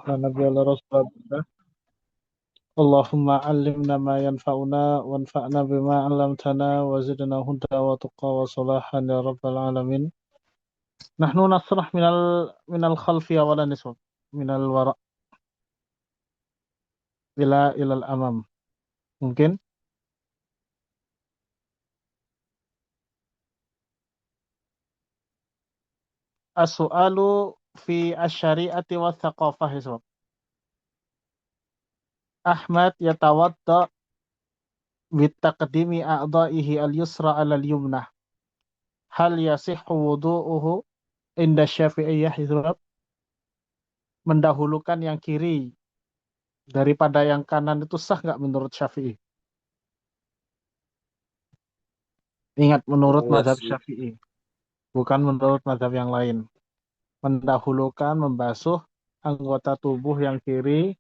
لا نبي الله رسول الله. اللهم علمنا ما ينفعنا وانفعنا بما علمتنا وزدنا هدى وتقى وصلاحا يا رب العالمين. نحن نصرح من الخلف ولا نسبة من الوراء إلى الأمام. ممكن السؤال في الشريعة والثقافة يا شباب. أحمد يتوضأ بتقديم أعضائه اليسرى على اليمنى. هل يصح وضوءه عند الشافعية يا شباب؟ Mendahulukan yang kiri daripada yang kanan itu sah nggak menurut Syafi'i? Ingat, menurut Enggak mazhab sih. Syafi'i, bukan menurut mazhab yang lain. Mendahulukan membasuh anggota tubuh yang kiri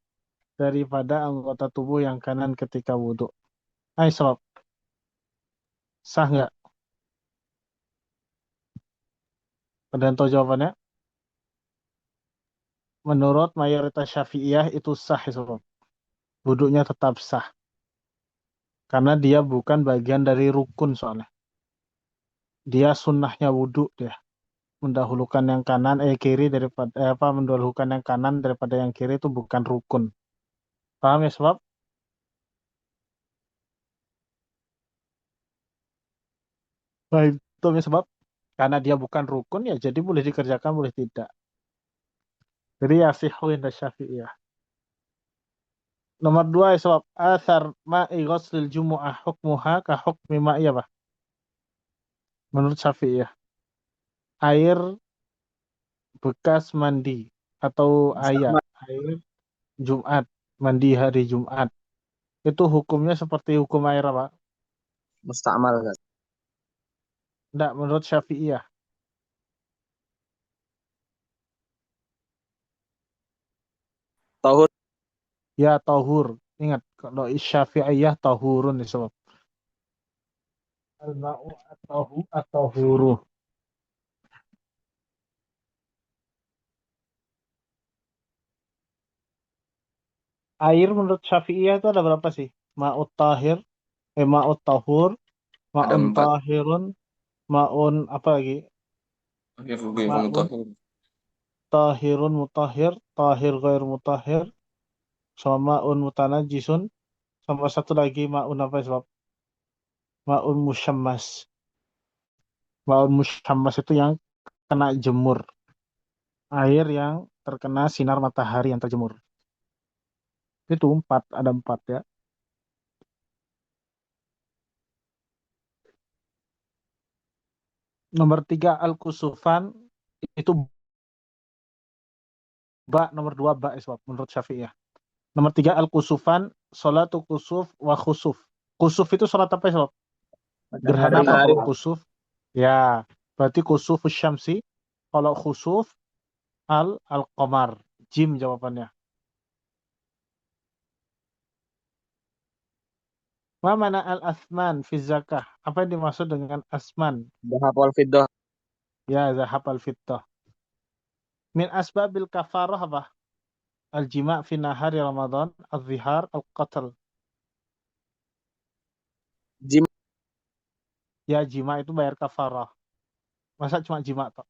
daripada anggota tubuh yang kanan ketika wudhu. Ayo sob, sah nggak? Ada yang tahu jawabannya? Menurut mayoritas Syafi'iyah itu sah sob. Wudhunya tetap sah. Karena dia bukan bagian dari rukun soalnya. Dia sunnahnya wudhu dia. Mendahulukan yang kanan kiri daripada mendahulukan yang kanan daripada yang kiri itu bukan rukun. Paham ya sebab? Baik, itu ya sebab karena dia bukan rukun ya jadi boleh dikerjakan boleh tidak. Jadi ya sihu inda Syafi'iyah. Nomor 2 ya sebab athar ma'i ghuslil jumu'ah hukmuha ka hukmi ma'i apa? Menurut Syafi'iyah. Air bekas mandi atau Sama air Jumat, mandi hari Jumat. Itu hukumnya seperti hukum air apa? mustakmal kan. Enggak, menurut Syafi'iyah. Tahun Ya tahur. Ingat, kalau Syafi'iyah tahurun disebut. Al-ma'u atau huru. Air menurut Syafi'iyah itu ada berapa sih? Ma'ut tahir, ma'ut tahur, ada ma'un 4. tahirun, ma'un apa lagi? Oke, oke, Ma'un mengetahui. tahirun mutahhir, tahir ghair mutahhir, sama ma'un mutanajisun, sama satu lagi ma'un apa ya, sebab? Ma'un musyammas. Ma'un musyammas itu yang kena jemur. Air yang terkena sinar matahari yang terjemur. Itu empat, ada empat ya. Nomor 3 al-kusufan itu nomor 2 ya, sebab menurut Syafi'iyah. Nomor 3 al-kusufan, salatu kusuf wa khusuf. Kusuf itu salat apa ya, sebab? Gerhana apa Matahari. kalau kusuf? Ya, berarti kusuf syamsi. Kalau khusuf al-qamar. Jim jawabannya. Ma mana al-asman fi zakah? Apa yang dimaksud dengan asman? Dahab wal fiddah. Ya, zahab al-fittah. Min asbabil kafarah apa? Al-jima' fi nahari Ramadan, al-zihar, al-qatl. Jim Ya, jima itu bayar kafarah. Masa cuma jima toh?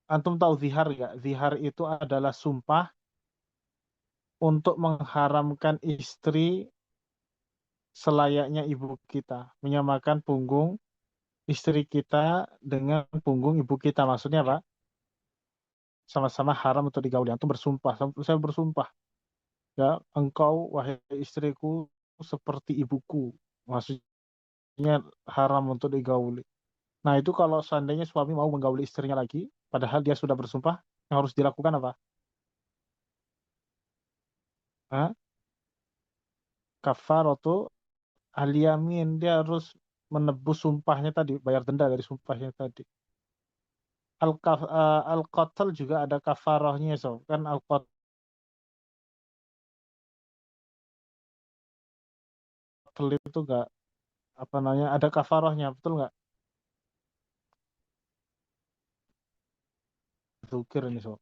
Antum tahu zihar nggak? Zihar itu adalah sumpah untuk mengharamkan istri selayaknya ibu kita. Menyamakan punggung istri kita dengan punggung ibu kita. Maksudnya apa? Sama-sama haram untuk digauli. Antum bersumpah. Saya bersumpah. Ya, engkau wahai istriku seperti ibuku. Maksudnya haram untuk digauli. Nah itu kalau seandainya suami mau menggauli istrinya lagi, padahal dia sudah bersumpah, yang harus dilakukan apa? Hah? Kafaratu al-yamin, dia harus menebus sumpahnya tadi, bayar denda dari sumpahnya tadi. Al-qatl juga ada kafarahnya, so. Kan al-qatl itu enggak apa namanya, ada kafarahnya, betul nggak? Zukir ini, so.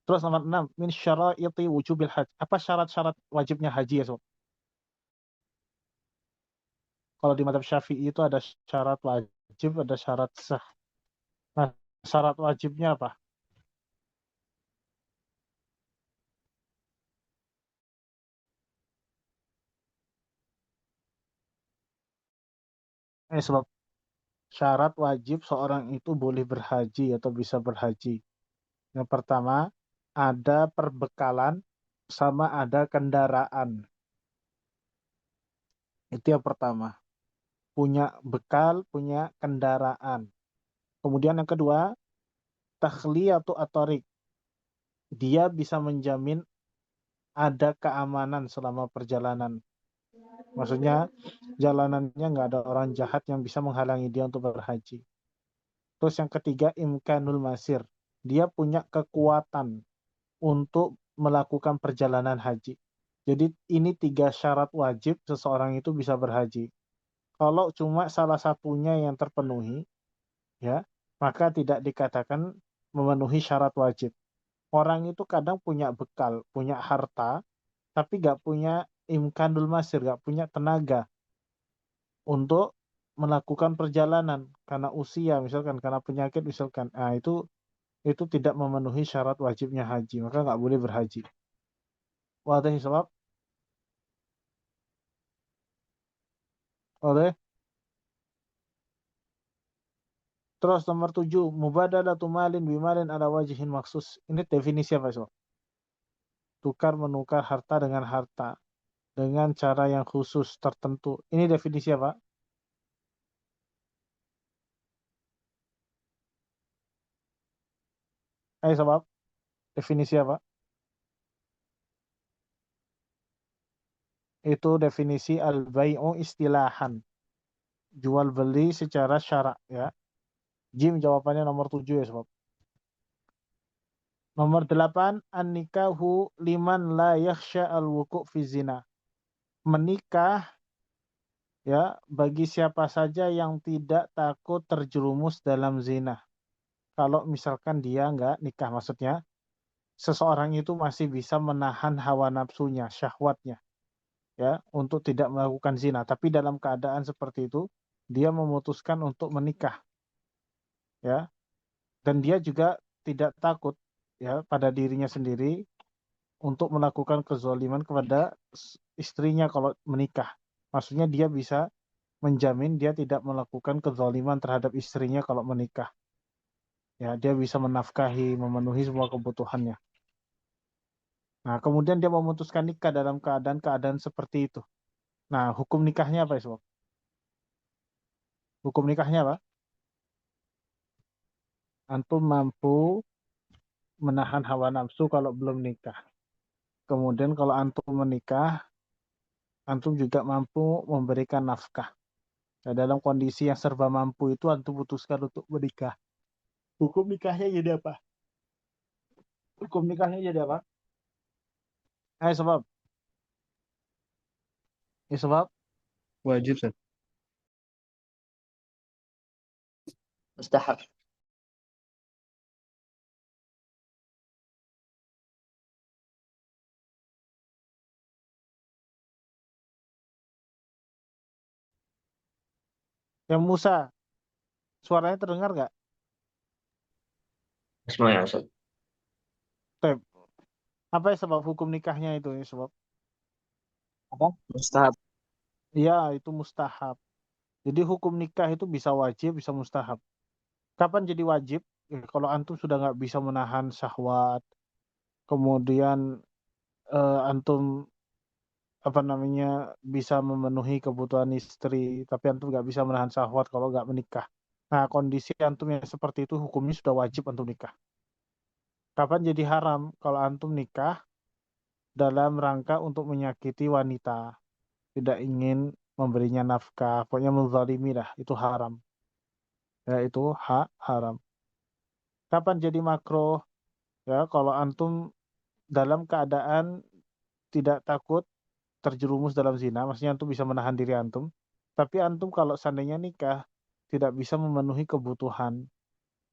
Terus nomor 6, min syaraiti wujubil haji. Apa syarat-syarat wajibnya haji ya, sob? Kalau di mazhab Syafi'i itu ada syarat wajib, ada syarat sah. Nah, syarat wajibnya apa? Sebab syarat wajib seorang itu boleh berhaji atau bisa berhaji. Yang pertama, ada perbekalan sama ada kendaraan. Itu yang pertama. Punya bekal, punya kendaraan. Kemudian yang kedua, takhliyatu atorik. Dia bisa menjamin ada keamanan selama perjalanan. Maksudnya jalanannya nggak ada orang jahat yang bisa menghalangi dia untuk berhaji. Terus yang ketiga, imkanul masir. Dia punya kekuatan untuk melakukan perjalanan haji. Jadi ini 3 syarat wajib seseorang itu bisa berhaji. Kalau cuma salah satunya yang terpenuhi, ya, maka tidak dikatakan memenuhi syarat wajib. Orang itu kadang punya bekal, punya harta, tapi nggak punya imkanul masir, nggak punya tenaga untuk melakukan perjalanan karena usia misalkan, karena penyakit misalkan. Nah, itu tidak memenuhi syarat wajibnya haji, maka nggak boleh berhaji. Wadah sebab oleh. Terus nomor 7, mubadalatu malin bimalin ala wajihin maksus. Ini definisi apa, sob? Tukar menukar harta dengan harta dengan cara yang khusus tertentu. Ini definisi apa? Ayo sebab definisi apa? Itu definisi al-bai'u istilahan. Jual beli secara syarak, ya. Jim jawabannya nomor 7 ya, sebab. Nomor 8, an-nikahu liman la yakhsha al-wuku' fi zina. Menikah, ya, bagi siapa saja yang tidak takut terjerumus dalam zina. Kalau misalkan dia nggak nikah, maksudnya seseorang itu masih bisa menahan hawa nafsunya, syahwatnya, ya, untuk tidak melakukan zina. Tapi dalam keadaan seperti itu, dia memutuskan untuk menikah, ya, dan dia juga tidak takut, ya, pada dirinya sendiri untuk melakukan kezaliman kepada istrinya kalau menikah. Maksudnya dia bisa menjamin dia tidak melakukan kezaliman terhadap istrinya kalau menikah. Ya, dia bisa menafkahi, memenuhi semua kebutuhannya. Nah, kemudian dia memutuskan nikah dalam keadaan-keadaan seperti itu. Nah, hukum nikahnya apa ya, Sob? Hukum nikahnya apa? Antum mampu menahan hawa nafsu kalau belum nikah. Kemudian kalau antum menikah, antum juga mampu memberikan nafkah. Nah, dalam kondisi yang serba mampu itu antum putuskan untuk menikah. Hukum nikahnya jadi apa? Hukum nikahnya jadi apa? Sebab. Sebab Wajib, Seth. Mustahab. yang Musa, suaranya terdengar nggak? Semuanya, Ustaz. Tep. Apa ya sebab hukum nikahnya itu? Ya, sebab. Apa? Mustahab. Iya, itu mustahab. Jadi hukum nikah itu bisa wajib, bisa mustahab. Kapan jadi wajib? Ya, kalau antum sudah nggak bisa menahan syahwat, kemudian antum apa namanya bisa memenuhi kebutuhan istri, tapi antum nggak bisa menahan syahwat kalau nggak menikah. Nah, kondisi antum yang seperti itu hukumnya sudah wajib antum nikah. Kapan jadi haram? Kalau antum nikah dalam rangka untuk menyakiti wanita, tidak ingin memberinya nafkah, pokoknya menzalimi lah, itu haram. Ya, itu haram. Kapan jadi makruh? Ya, kalau antum dalam keadaan tidak takut terjerumus dalam zina, maksudnya antum bisa menahan diri antum. Tapi antum kalau seandainya nikah tidak bisa memenuhi kebutuhan,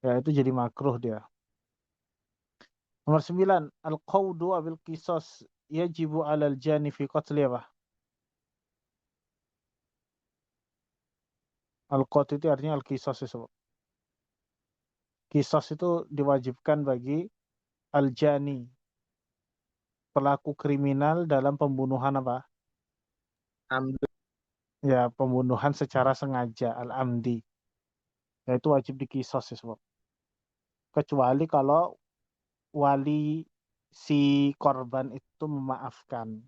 ya itu jadi makruh dia. Nomor 9, al-qawdu abil qisas yajibu 'alal jani fi qatli apa? Al-qawd itu artinya al-qisas itu. Qisas itu diwajibkan bagi al-jani, pelaku kriminal dalam pembunuhan apa? Ambil. Ya, pembunuhan secara sengaja, al-amdi. Ya, itu wajib dikisos ya, sebab. Kecuali kalau wali si korban itu memaafkan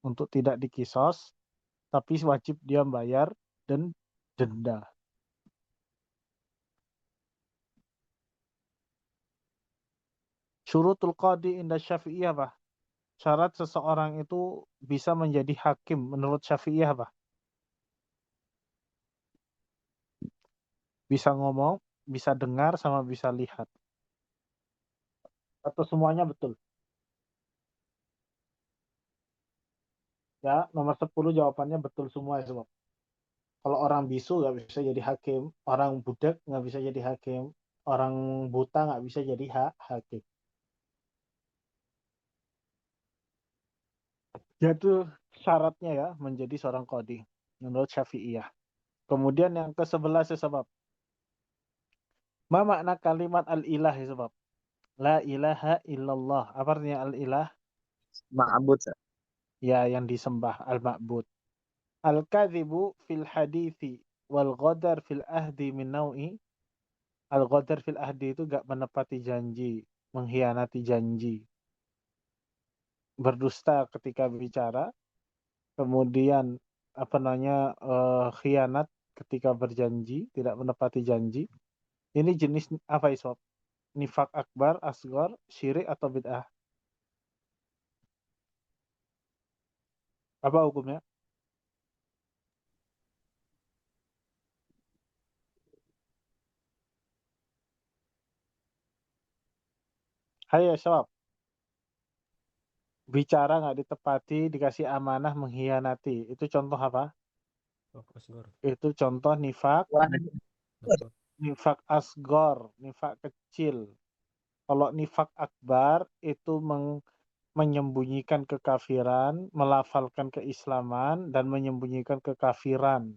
untuk tidak dikisos, tapi wajib dia bayar dan denda. Syurutul qadi inda Syafi'iyah apa? Syarat seseorang itu bisa menjadi hakim menurut Syafi'iyah apa? Bisa ngomong, bisa dengar, sama bisa lihat. Atau semuanya betul? Ya, nomor 10 jawabannya betul semua ya, sebab. Kalau orang bisu nggak bisa jadi hakim, orang budak nggak bisa jadi hakim, orang buta nggak bisa jadi hakim. Itu syaratnya ya menjadi seorang qadhi menurut Syafi'iyah. Kemudian yang ke-11 ya, sebab. Ma makna kalimat al-ilah ya, sebab. La ilaha illallah. Apa artinya al-ilah? Ma'bud. Ya, yang disembah, al-ma'bud. Al-kadhibu fil hadithi wal ghadar fil ahdi min naw'i. Al-ghadar fil ahdi itu gak menepati janji, mengkhianati janji. Berdusta ketika bicara, kemudian khianat ketika berjanji, tidak menepati janji. Ini jenis apa iswab? Nifak akbar, asgor, syirik atau bid'ah? Apa hukumnya? Hai ya, Syabab. Bicara nggak ditepati, dikasih amanah, mengkhianati. Itu contoh apa? Itu contoh nifak, Wah, nifak asgor, nifak kecil. Kalau nifak akbar itu menyembunyikan kekafiran, melafalkan keislaman, dan menyembunyikan kekafiran.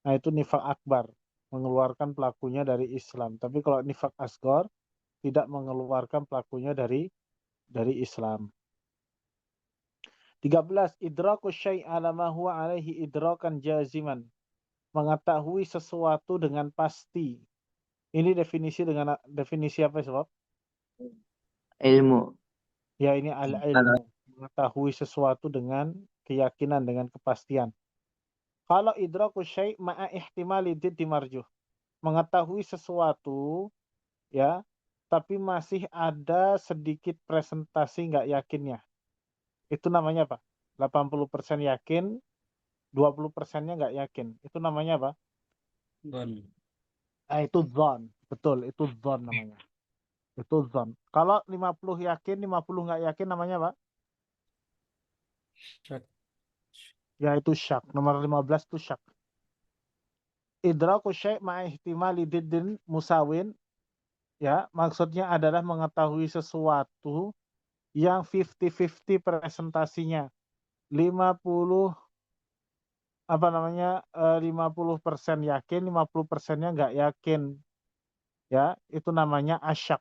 Nah, itu nifak akbar, mengeluarkan pelakunya dari Islam. Tapi kalau nifak asgor, tidak mengeluarkan pelakunya dari Islam. 13. Idraku syai' ala ma huwa alaihi idrakan jaziman. Mengetahui sesuatu dengan pasti. Ini definisi apa sebab? ilmu. Ya, ini al-ilmu. Mengetahui sesuatu dengan keyakinan, dengan kepastian. Kalau idraku syai' ma'a ihtimali diddi marjuh. Mengetahui sesuatu, ya, tapi masih ada sedikit presentasi nggak yakinnya. Itu namanya apa? 80% yakin, 20%-nya nggak yakin. Itu namanya apa? Itu dzon. Betul, itu dzon namanya. Itu dzon. Kalau 50 yakin, 50 nggak yakin namanya apa? Syak. Ya, itu syak. Nomor 15 itu syak. Idraku syai' ma'ihtimali diddin musawin. Ya, maksudnya adalah mengetahui sesuatu yang 50-50 presentasinya. 50 50% yakin, 50%-nya nggak yakin. Ya, itu namanya asyak.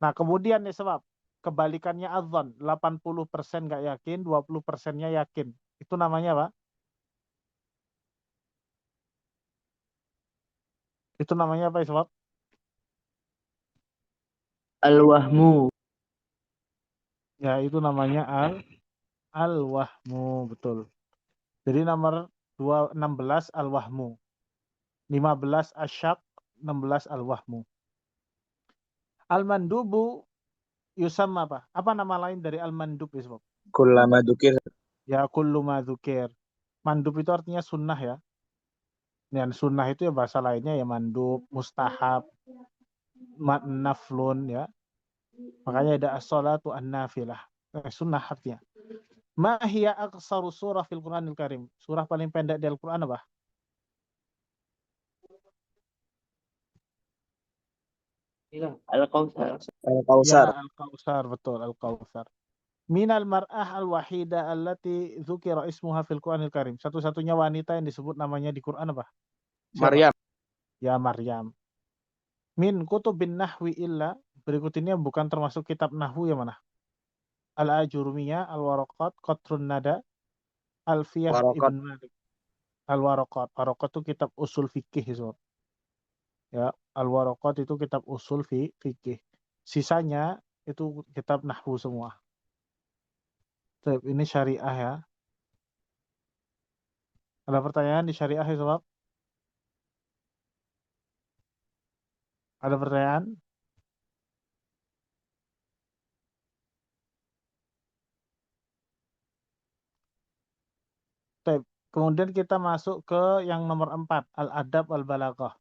Nah, kemudian nih sebab kebalikannya adzan, 80% nggak yakin, 20%-nya yakin. Itu namanya apa? Itu namanya apa sebab? Al-wahmu. Ya, itu namanya al-wahmu, betul. Jadi nomor 16 al-wahmu. 15 asyak, 16 al-wahmu. Al-mandubu yusam apa? Apa nama lain dari al-mandub ya, sebab? Kullama dzukir. Ya, kullu ma dzukir. Mandub itu artinya sunnah ya. Dan sunnah itu ya bahasa lainnya ya mandub, mustahab, naflun ya. Makanya ada as-salatu an-nafilah. Sunnah artinya. Ma hiya aqsaru surah fil Qur'anil Karim? Surah paling pendek di Al-Qur'an apa? Al-Kautsar. Ya, Al-Kautsar. Al-Kautsar, betul, Al-Kautsar. Minal mar'ah al-wahida allati dzukira ismuha fil Qur'anil Karim. Satu-satunya wanita yang disebut namanya di Quran apa? Siapa? Maryam. Ya, Maryam. Min kutubin nahwi illa. Berikut ini bukan termasuk kitab nahwu yang mana? Al-Ajurumiyah, Al-Waraqat, Qatrun Nada, Alfiyah Warokat. Ibn Malik. Al-Waraqat. Waraqat itu kitab usul fikih. So. Ya, Al-Waraqat itu kitab usul fikih. Sisanya itu kitab nahwu semua. Ini syariah ya. Ada pertanyaan di syariah ya, sobat? Ada pertanyaan? Baik. Kemudian kita masuk ke yang nomor 4, Al-Adab Al-Balaghah.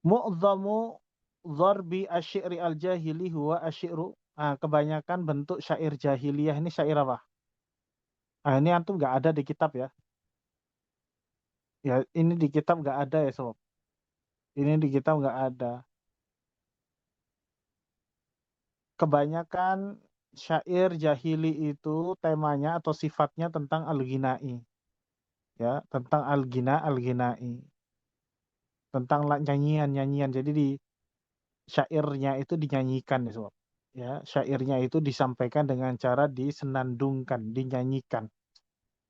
Mu'dhamu dharbi asy-syi'ri al-jahili huwa asy-syi'ru. Kebanyakan bentuk syair jahiliyah ini syair apa? Ini antum nggak ada di kitab ya. Ya, ini di kitab nggak ada ya, sob. Ini di kitab nggak ada. Kebanyakan syair jahili itu temanya atau sifatnya tentang al-ghina'i. Ya, tentang al-ghina'i. Tentang nyanyian-nyanyian. Jadi di syairnya itu dinyanyikan ya, sob. Ya, syairnya itu disampaikan dengan cara disenandungkan, dinyanyikan.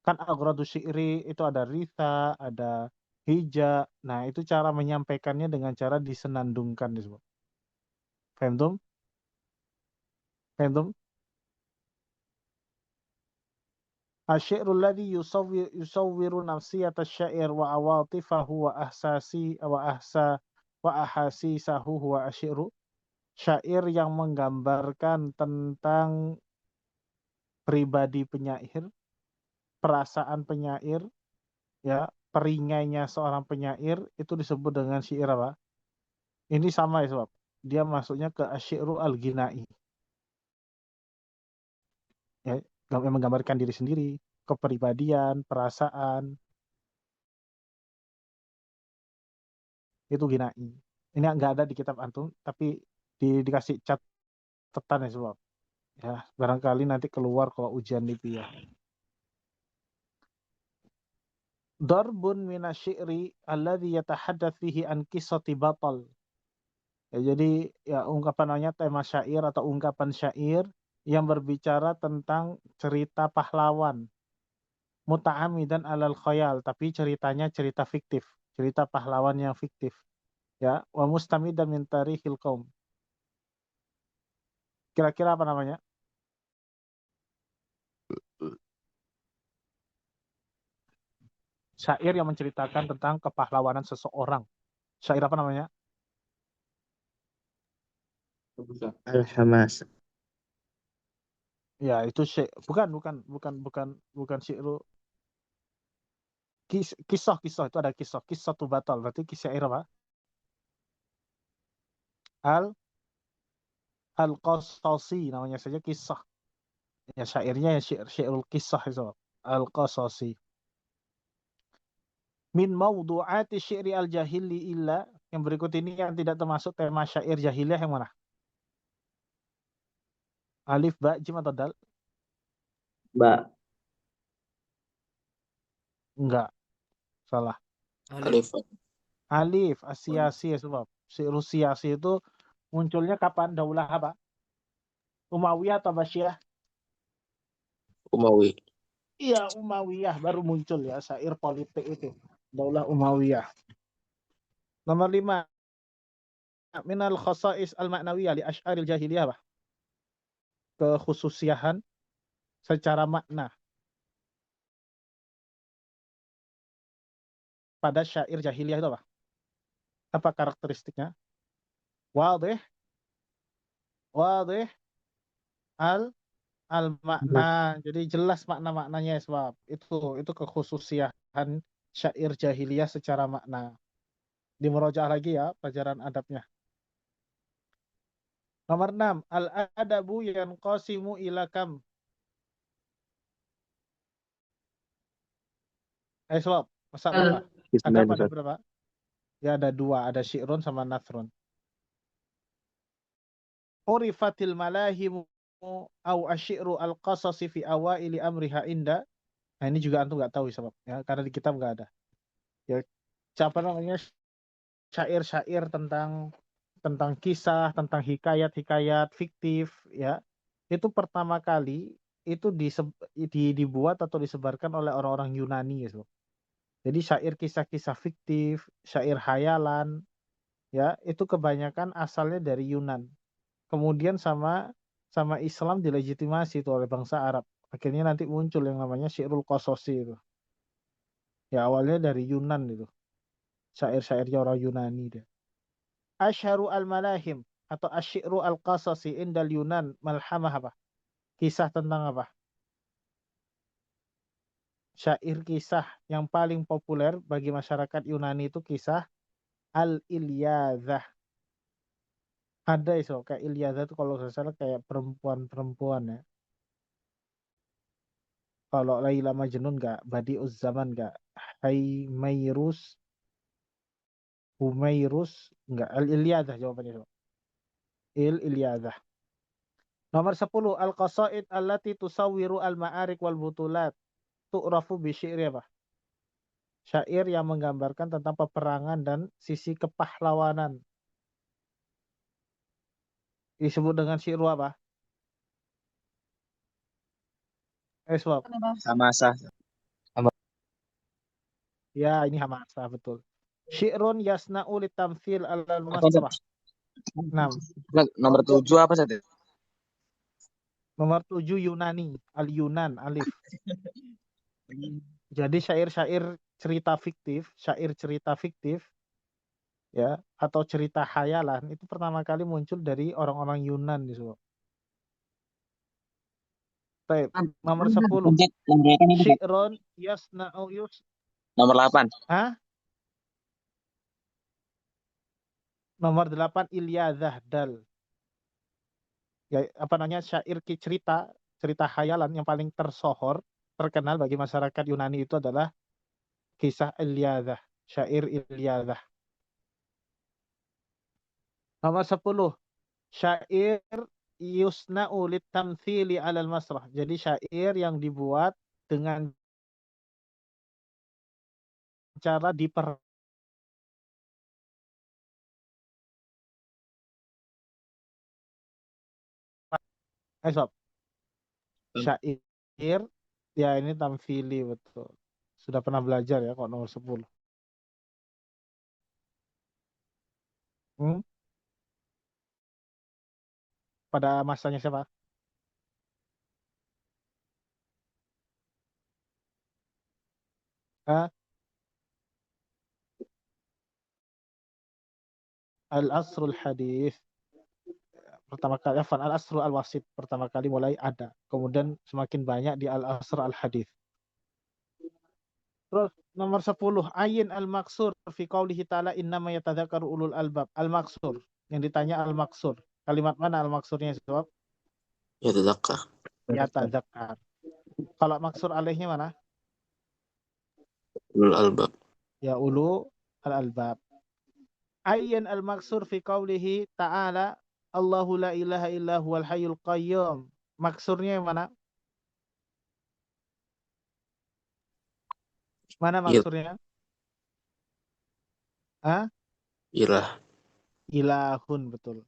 Kan aghradu syi'ri itu ada rita, ada hija. Nah, itu cara menyampaikannya dengan cara disenandungkan disebut. Paham tuh? Paham tuh? Asy-syi'ru alladhi yusawwiru nafsiyata asy-syair wa awatifahu wa ahasisahu huwa asy-syi'ru. Syair yang menggambarkan tentang pribadi penyair, perasaan penyair, ya, peringainya seorang penyair itu disebut dengan syair apa? Ini sama ya, sebab dia masuknya ke asyiru al-ghina'i. Ya, yang menggambarkan diri sendiri, kepribadian, perasaan, itu ghina'i. Ini nggak ada di kitab antum, tapi dikasih catatan ya, sebab ya barangkali nanti keluar kalau ujian ya. Darbun minasyi'ri alladhi yatahaddath fihi an qissati batal. Ya, jadi ya ungkapan namanya tema syair atau ungkapan syair yang berbicara tentang cerita pahlawan muta'amidan alal khayal, tapi ceritanya cerita fiktif, cerita pahlawan yang fiktif. Ya, wa mustamidan min tarikhil qaum. Kira-kira apa namanya? Syair yang menceritakan tentang kepahlawanan seseorang. Syair apa namanya? Al-Hamas. Ya, itu bukan syair. Kisah itu ada kisah tuh batal. Berarti syair apa? Al Al-Qasasi namanya saja kisah. Ya, syairnya ya syairul kisah itu. Al-Qasasi. Min mawdu'ati syi'ri al-jahili illa, yang berikut ini yang tidak termasuk tema syair jahiliyah yang mana? Alif, ba, jim atau dal? Ba. Enggak, salah. Alif. Alif, Asyasi ya, sebab syair Siyasi itu munculnya kapan? Daulah apa? Umayyah atau Abbasiyah? Umawi. Iya, Umayyah baru muncul ya syair politik itu. Daulah Umayyah. Nomor 5, minal khasais al-ma'nawiyah li asy'aril jahiliyah apa? Kekhususiaan secara makna pada syair jahiliyah itu apa? Apa karakteristiknya? Wadih, wadih, al al makna. Jadi jelas makna-maknanya sebab itu kekhususiaan syair jahiliyah secara makna. Di murojaah lagi ya pelajaran adabnya. Nomor 6, al-adabu yanqasimu ila kam. Sebab masa berapa? Adab ada Bismillah. berapa? Ya ada dua, ada syi'run sama nathrun. urifatil malahimu au asyiru al-qasasi fi awaili amriha inda. Nah ini juga antum nggak tahu sebab ya, karena di kitab nggak ada. Ya, siapa namanya syair-syair tentang kisah, tentang hikayat-hikayat fiktif ya. Itu pertama kali itu dibuat atau disebarkan oleh orang-orang Yunani gitu. Jadi syair kisah-kisah fiktif, syair hayalan ya, itu kebanyakan asalnya dari Yunan. Kemudian sama Islam dilegitimasi itu oleh bangsa Arab. Akhirnya nanti muncul yang namanya Syi'rul Qasosi itu. Ya awalnya dari Yunan itu. Syair-syairnya orang Yunani dia. Asyharu al-malahim atau asyiru al-qasasi indal Yunan malhamah apa? Kisah tentang apa? Syair kisah yang paling populer bagi masyarakat Yunani itu kisah Al-Ilyadzah. Ada iso kayak Ilyadzah itu kalau nggak salah kayak perempuan-perempuan ya. Kalau Laila Majnun nggak, Badi'uz Zaman nggak, Mairus, Humairus nggak, Al-Ilyadzah jawabannya itu. Ilyadzah. Nomor 10, Al-Qasaid allati tusawwiru al-ma'arik wal butulat. Tu'rafu bi syi'ri apa? Syair yang menggambarkan tentang peperangan dan sisi kepahlawanan. Disebut dengan syi'ru apa? Swab. Hamasa. Ya, ini Hamasa betul. Syi'run yasna'u litamthil alal Apa Ustaz? masrah. 6. Nomor 7 apa Ustaz? Nomor 7 Yunani, Al-Yunan, alif. Jadi syair-syair cerita fiktif ya atau cerita khayalan itu pertama kali muncul dari orang-orang Yunan di semua. Baik, nomor 10. Syi'run yasna'u Nomor 8. Hah? Nomor 8 Ilyadzah dal. Ya, apa namanya syair cerita khayalan yang paling tersohor terkenal bagi masyarakat Yunani itu adalah kisah Ilyadzah, syair Ilyadzah. Nomor 10 syair yusna'u litamthili 'alal masrah. Jadi syair yang dibuat dengan cara sob. Syair ya ini tamthili betul. Sudah pernah belajar ya kok nomor 10. Hmm? Pada masanya siapa? Hah? Al-Asrul Hadis. Pertama kali Al-Asrul Al-Wasit pertama kali mulai ada. Kemudian semakin banyak di Al-Asr Al-Hadis. Terus nomor 10 ayin al-maksur fi qaulihi ta'ala innama yatadzakaru ulul albab. Al-maksur yang ditanya al-maksur. Kalimat mana al-maksurnya sebab? Yatadzakar. Yatadzakar. Kalau maksur alaihnya mana? Ulul albab. Ya ulu al-albab. Ayin al-maksur fi qaulihi ta'ala Allahu la ilaha illa huwal hayyul qayyum. Maksurnya yang mana? Mana maksurnya? Hah? Ilah. Ilahun betul.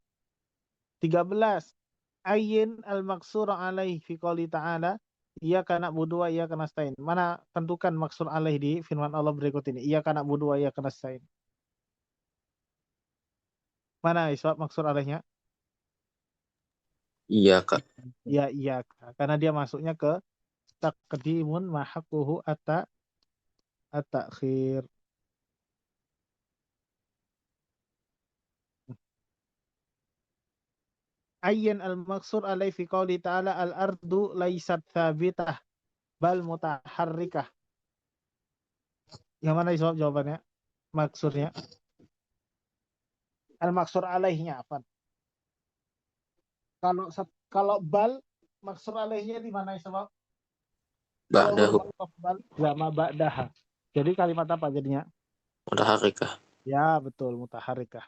13. Ayin al-maksur alaih fi qouli ta'ala iyyaka na'budu wa iyyaka nasta'in. Mana tentukan maksur alaih di firman Allah berikut ini. Iyyaka na'budu wa iyyaka nasta'in. Mana isbab maksur alaihnya? Iya Kak. Ya iya. Karena dia masuknya ke taqdimun mahaquhu at-ta'khir. Ayyan al-maksur alaih fi qouli ta'ala al-ardu laisat thabitah bal mutaharrikah. Yang mana isbab jawabannya? Maksurnya. Al-maksur alaihnya apa? Kalau bal maksur alaihnya di mana isbab? Ba'dahu. Bal lama ba'daha. Jadi kalimat apa jadinya? Mutaharrikah. Ya betul mutaharrikah.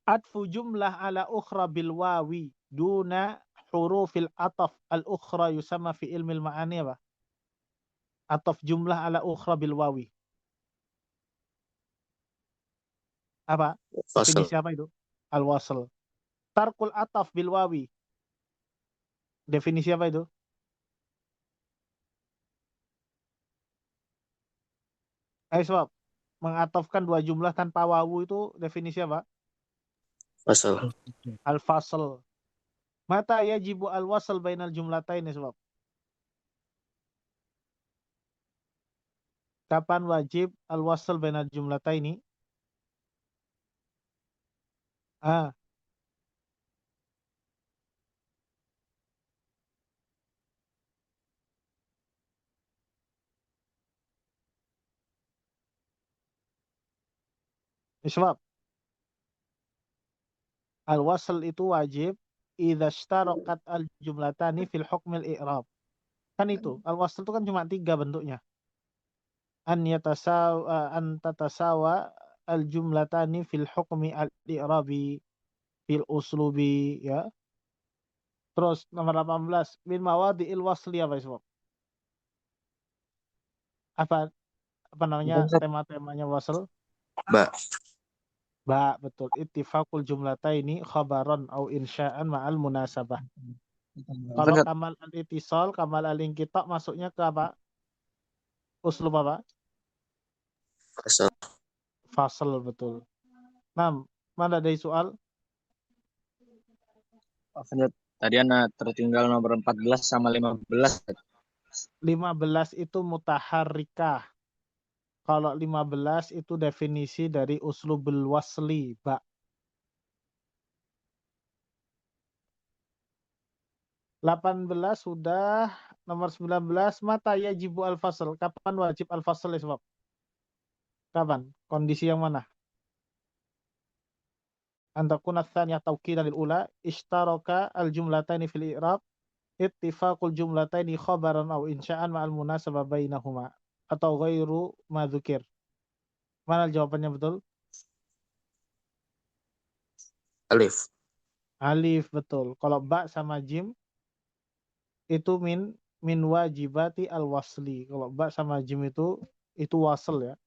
Atfu jumlah ala ukhra bil wawi duna hurufil ataf al ukhra yusama fi ilmil ma'ani apa? Ataf jumlah ala ukhra bil wawi. Apa? Fasal. Definisi apa itu? Al-wasl. Tarkul ataf bil wawi. Definisi apa itu? Sebab mengatafkan dua jumlah tanpa wawu itu definisi apa? Fasal. Al-fasl. Mata yajibu al-wasl bainal jumlataini sebab. Kapan wajib al-wasl bainal jumlataini? Ah, sebab al-wasl itu wajib idza ishtarakat al-jumlatani fil hukmil i'rab. Kan itu, al-wasl itu kan cuma tiga bentuknya. An tatasawa al-jumlatani fil hukmi al-i'rabi fil uslubi ya. Terus nomor 18 min mawadi'il wasli apa sebab? Apa apa namanya tema-temanya wasl? Ba. Ba, betul. Ittifaqul jumlataini khabaran au insya'an ma'al munasabah. Kalau Benar. kamal al-ittisal, kamal al-inqita masuknya ke apa? Uslub apa? Fasal. Fasal, betul. Nah, mana dari soal? Tadi anak tertinggal nomor 14 sama 15. 15 itu mutaharrikah. Kalau 15 itu definisi dari uslubul wasli, ba. Delapan belas sudah, nomor 19 mata yajibu al-fasl. Kapan wajib al-fasl ya sebab? Kapan? Kondisi yang mana? Antakuna tsaniyah tawkidan lil ula ishtaraka al-jumlataini fil i'rab ittifaqul jumlataini khabaran aw insya'an ma'al munasabah bainahuma atau ghairu ma dzukir. Mana jawabannya betul? Alif. Alif, betul. Kalau ba sama jim itu min wajibati al-wasli. Kalau ba sama jim itu wasl ya.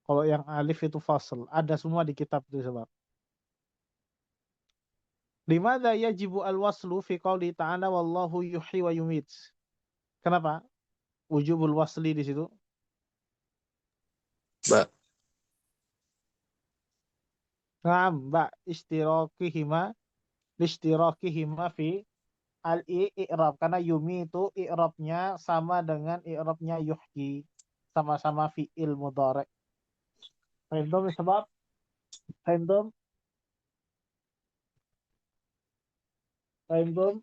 Kalau yang alif itu fasl. Ada semua di kitab itu sebab. Limadha yajibu al-waslu fi qouli ta'ala wallahu yuhyi wa yumit. Kenapa? Wujubul wasli di situ. Ba. Ngam, ba istirakihima fi al-i'rab karena yumi itu i'rabnya sama dengan i'rabnya yuhyi. Sama-sama fi'il mudhari'. Fahim sebab? Fahim? Fahim?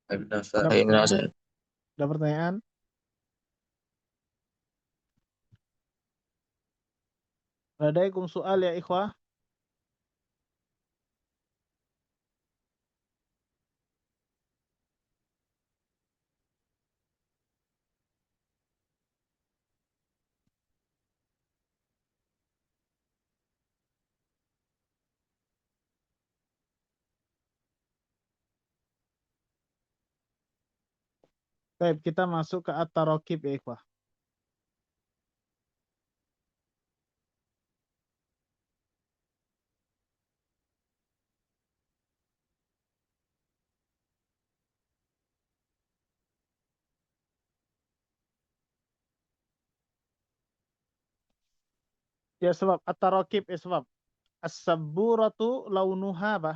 Ada pertanyaan? Ada pertanyaan? Ladaikum soal ya ikhwah? Baik, kita masuk ke at-tarakib ya ikhwah. Ya sebab at-tarakib ya sebab as-sabburatu launuha apa?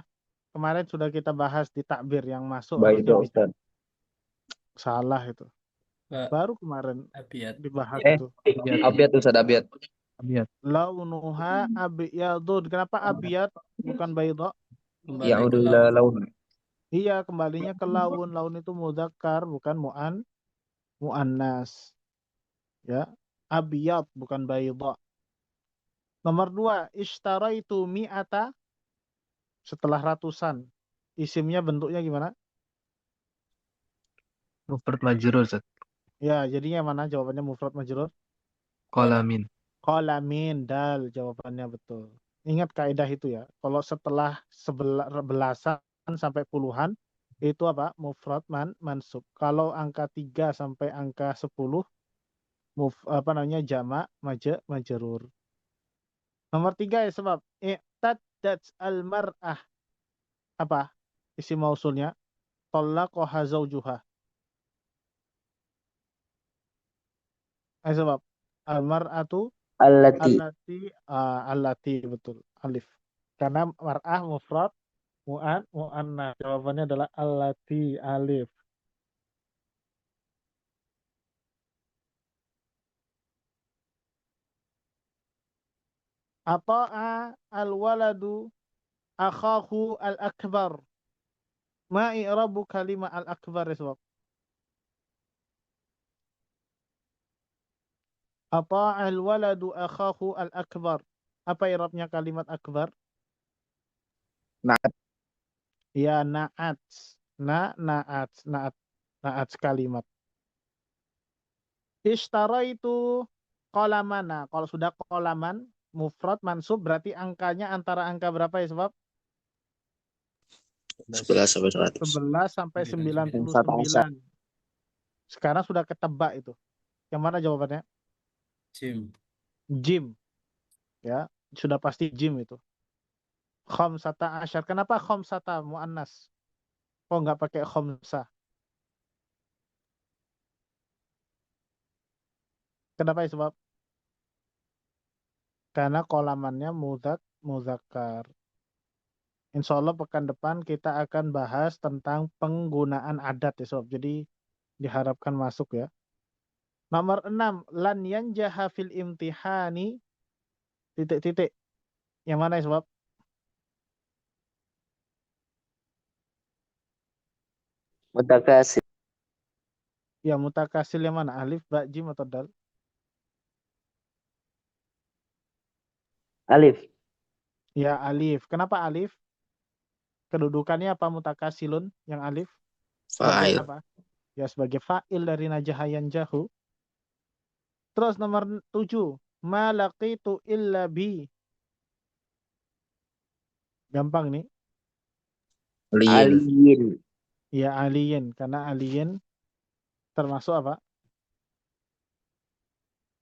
Kemarin sudah kita bahas di takbir yang masuk harusnya bisa. Ustaz. Salah itu. Baru kemarin Abiat. dibahas itu. Abiat Ustaz, abiat. Launuha abyadun. Kenapa abyad bukan bayda? Ya udah laun. Iya, kembalinya ke laun. Laun itu mudzakkar bukan muannas. Ya. Abyad bukan bayda. Nomor 2, ishtaraitu mi'ata setelah ratusan. Isimnya bentuknya gimana? Mufrad majrur, Ustaz. Ya, jadinya mana jawabannya mufrad majrur? Qalamin. Qalamin, dal jawabannya betul. Ingat kaidah itu ya. Kalau setelah belasan sampai puluhan itu apa? Mufrad mansub. Kalau angka 3 sampai angka 10 jamak majrur. Nomor 3 ya sebab i'taddat al-mar'ah apa? Isim mausulnya talaqaha zaujuha. Sebab al-mar'atu Allati. allati betul alif. Karena mar'ah mufrad mu'annas. Jawabannya adalah allati alif. Ata'a al-waladu akhahu al-akbar. Ma i'rabu kalimah al-akbar ya sebab. Ata'a al-waladu akhahu al-akbar. Apa i'rabnya kalimat akbar? Na'at. Ya na'at. Na'at kalimat. Ishtaraitu qalamana. Kalau sudah qalaman mufrad mansub berarti angkanya antara angka berapa ya sebab? 11 sampai 100. 11 sampai 99. Sekarang sudah ketebak itu. Yang mana jawabannya? Jim. Ya, sudah pasti jim itu. Khamsata asyar. Kenapa khamsata muannas? Kok nggak pakai khamsah? Kenapa ya sebab? Karena kolamannya muzakkar. Insya Allah pekan depan kita akan bahas tentang penggunaan adat ya sob. Jadi diharapkan masuk ya. Nomor 6. Lan yanjaha fil imtihani titik-titik. Yang mana ya sob? Mutakasim. Ya mutakasil yang mana? Alif, ba, jim atau dal? Alif. Ya alif. Kenapa alif? Kedudukannya apa mutakasilun yang alif? Sebagai Fa'il. apa? Ya sebagai fa'il dari najaha yanjahu. Terus nomor 7. Ma laqitu illa bi. Gampang nih. Aliyin. Ya alien. Karena alien termasuk apa?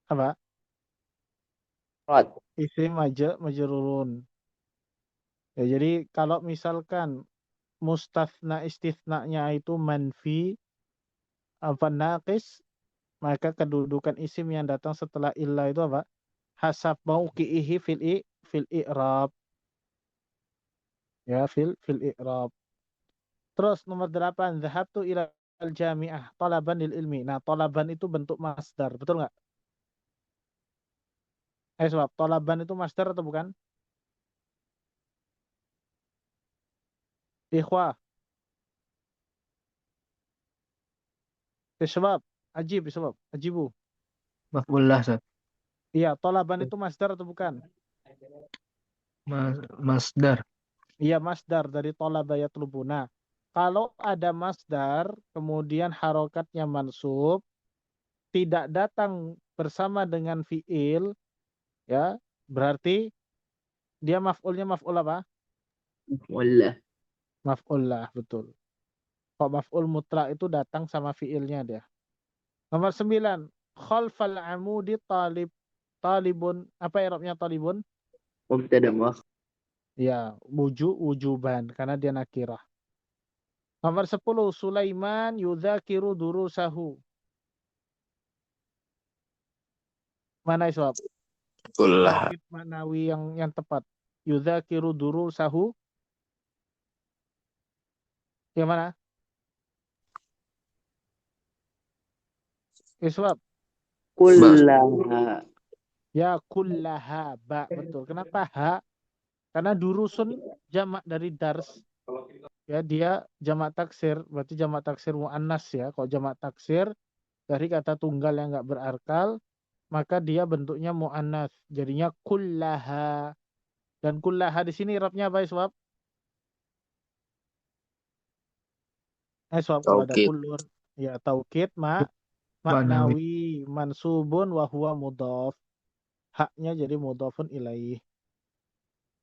Apa? Rod. Isim majrurun. Ya, jadi kalau misalkan mustafna istisnanya itu manfi apa naqis, maka kedudukan isim yang datang setelah illa itu apa? Hasab mauqi'ihi fil i'rab. Ya, fil i'rab. Terus nomor 8, dhahabtu ila al-jami'ah talaban lil ilmi. Nah, talaban itu bentuk masdar, betul nggak? Sebab talaban itu masdar atau bukan? Ikhwah, sebab sebab ajibu. Maf'ullah, Ustaz. Iya, talaban itu masdar atau bukan? Masdar. Iya, masdar dari talaba yatlubu. Nah, kalau ada masdar, kemudian harokatnya mansub, tidak datang bersama dengan fiil, ya, berarti dia maf'ulnya maf'ul apa? Wallah. Maf'ul lah, betul. Kok maf'ul mutlak itu datang sama fiilnya dia. Nomor 9, khalfal amudi talibun. Apa i'rabnya talibun? Mubtada muakhar. Ya, wujuban karena dia nakirah. Nomor 10, Sulaiman yudzakiru durusahu. Mana iswab? Kullah. Taukid manawi yang tepat. Yudzakiru durusahu. Yang mana? Iswab. Kullaha. Ya kullaha ba, betul. Kenapa ha? Karena durusun jamak dari dars. Ya, dia jamak taksir, berarti jamak taksir muannas ya. Kalau jamak taksir dari kata tunggal yang enggak berakal, maka dia bentuknya muannas. Jadinya kullaha. Dan kullaha di sini irabnya apa iswab? Iswab kalau ada Taukid. kullun. Ya taukid Manawi. maknawi mansubun wa huwa mudhaf. Haknya jadi mudhafun ilaih.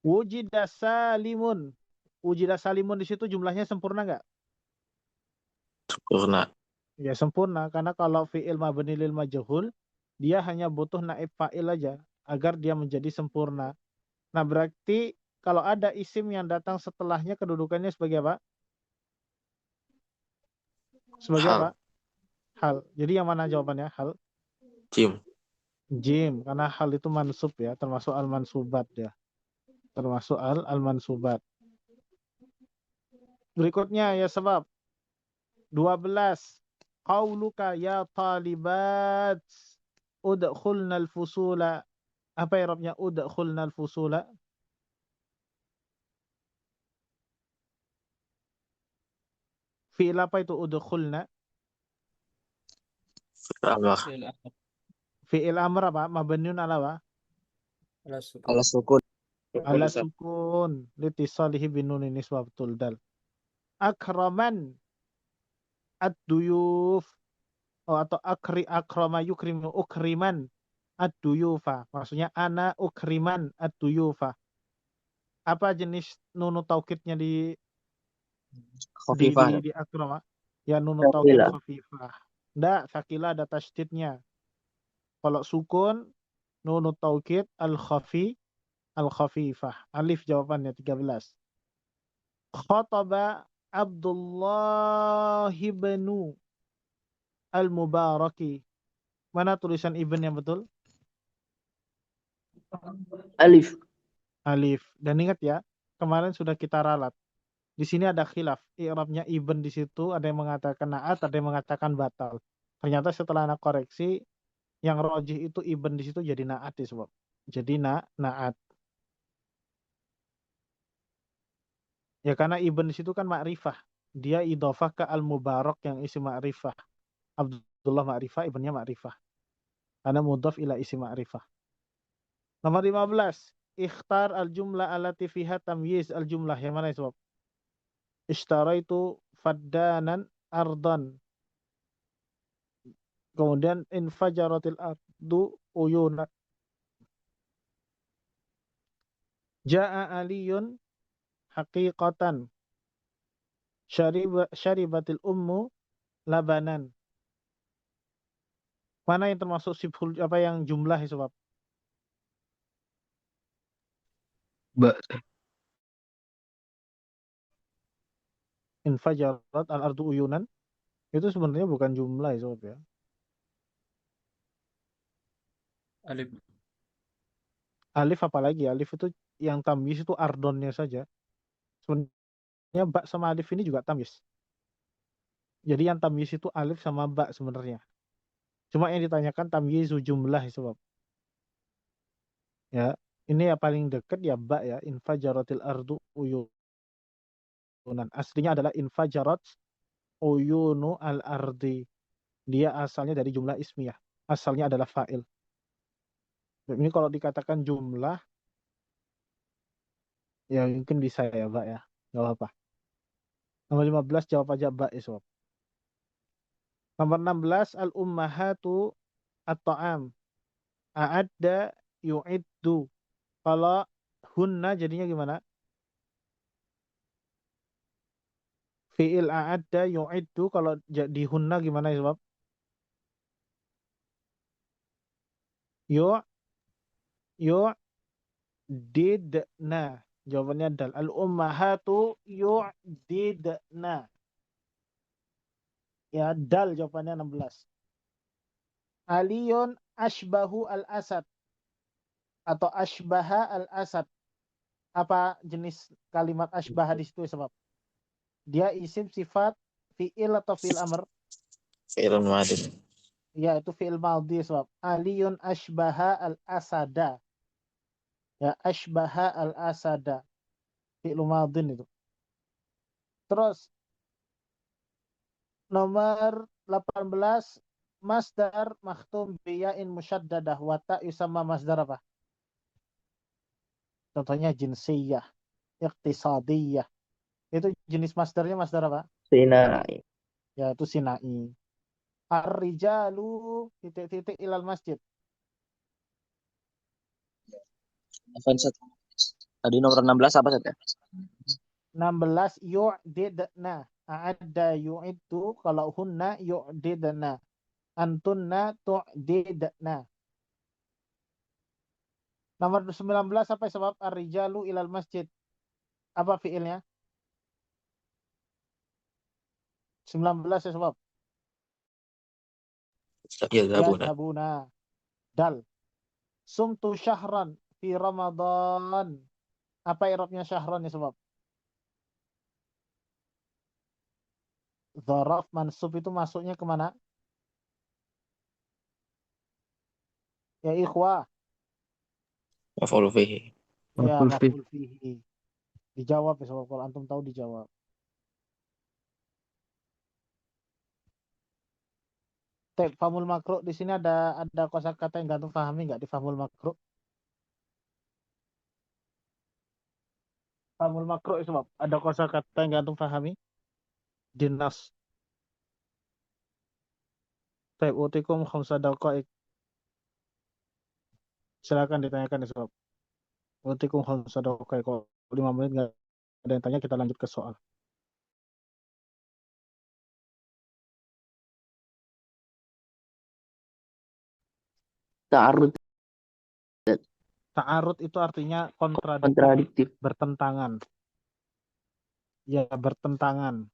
Wujida salimun. Wujida salimun di situ jumlahnya sempurna nggak? Sempurna. Ya sempurna, karena kalau fi'il mabni lil majhul, dia hanya butuh naib fa'il aja agar dia menjadi sempurna. Nah, berarti kalau ada isim yang datang setelahnya kedudukannya sebagai apa? Sebagai apa? Hal. Hal. Jadi yang mana jawabannya? Hal. Jim. Jim, karena hal itu mansub ya, termasuk al-mansubat ya. Termasuk al-mansubat. Berikutnya ya sebab 12. Qauluka ya talibat udkhulnal fusula. Apa i'rabnya udkhulnal fusula? Fi'il apa itu udkhulna? Amar. Fi'il amr apa? Mabniun ala apa? Ala sukun. Ala sukun. Litisalihi binun ini betul dal. Akraman ad-duyuf. Oh, atau akrama yukrimu ukriman ad-duyufa. Maksudnya ana ukriman ad-duyufa. Apa jenis nunu taukidnya di Khafifah. akrama? Ya nunu taukid Sakila. khafifah. Nggak, sakila ada tasydidnya. Kalau sukun nunu taukid al-khafifah. Alif jawabannya 13. Khataba Abdullah ibnu al-Mubaraki. Mana tulisan ibn yang betul? Alif. Alif. Dan ingat ya, kemarin sudah kita ralat. Di sini ada khilaf. I'rabnya ibn di situ ada yang mengatakan naat, ada yang mengatakan batal. Ternyata setelah anak koreksi, yang rojih itu ibn di situ jadi naat ya sebab. Jadi naat. Ya karena ibn di situ kan ma'rifah. Dia idhofah ke al-mubarak yang isi ma'rifah. Abdullah ma'rifah, ibnnya ma'rifah. Karena mudhaf ila isi ma'rifah. Nomor 15. Ikhtar al-jumlah alati fiha tamyiz al-jumlah. Yang mana ya sebab? Ishtaraitu faddanan ardan. Kemudian infajaratil ardu uyuna. Ja'a aliyun haqiqatan. Syaribatil ummu labanan. Mana yang termasuk sibhul apa yang jumlah ya sebab? Ba. Infajarat al-ardu uyunan. Itu sebenarnya bukan jumlah ya sebab ya. Alif. Alif apalagi? Alif itu yang tamyiz itu ardonnya saja. Sebenarnya ba sama alif ini juga tamyiz. Jadi yang tamyiz itu alif sama ba sebenarnya. Cuma yang ditanyakan tamyizu jumlah ya sebab. Ya, ini ya paling dekat ya ba ya. Infajaratil ardu uyunan. Aslinya adalah infajarat uyunu al-ardi. Dia asalnya dari jumlah ismiyah. Asalnya adalah fa'il. Ini kalau dikatakan jumlah, ya mungkin bisa ya, Mbak ya. Gak apa-apa. Nomor 15 jawab aja Mbak ya, sob. Nomor 16, al-ummahatu at-ta'am. A'adda yu'iddu. Kalau hunna jadinya gimana? Fi'il a'adda yu'iddu. Kalau di hunna gimana ya, sob? Yu'didna. Jawabannya dal. Al-ummahatu yu'didna. Ya, dal jawabannya 16. Aliyun ashbahu al-asad. Atau ashbaha al-asad. Apa jenis kalimat ashbaha di situ sebab? Dia isim sifat fi'il atau fi'il amr? Fi'il madhi. Ya, itu fi'il madhi sebab. Aliyun ashbaha al-asada. Ya, ashbaha al-asada. Fi'il madhin itu. Terus nomor 18 masdar makhtum biyain musyaddadah wa ta yusamma masdar apa? Contohnya jinsiyah, iqtisadiyah. Itu jenis masdarnya masdar apa? Sinai. Ya, itu sinai. Ar-rijalu titik-titik ilal masjid. Set. Tadi nomor 16 apa Set ya? 16 yu'didna. A'adda yu'iddu, kalau hunna yu'didna. Antunna tu'didna. Nomor 19 apa sebab ar-rijalu ilal masjid? Apa fiilnya? 19 ya sebab. Ya zabuna. Yadhabuna. Dal. Sumtu syahran fi Ramadan. Apa i'rabnya syahran ya sebab? Dzaraf mansub itu masuknya kemana? Ya ikhwah. Maf'ul fihi. Ya Maf'ul fi. maf'ul fihi. Dijawab ya sebab, kalau antum tahu dijawab. Tek famul makro di sini ada kosakata yang gantung pahami nggak di famul makro? Famul makro ya sebab ada kosakata yang gantung pahami. Dinas. Tek utikum khamsa daqaik. Silakan ditanyakan ya sebab. Utikum khamsa daqaik. Kalau 5 menit nggak ada yang tanya, kita lanjut ke soal. Ta'arud Ta'arud itu artinya kontradiktif, kontradiktif. bertentangan. Ya, bertentangan.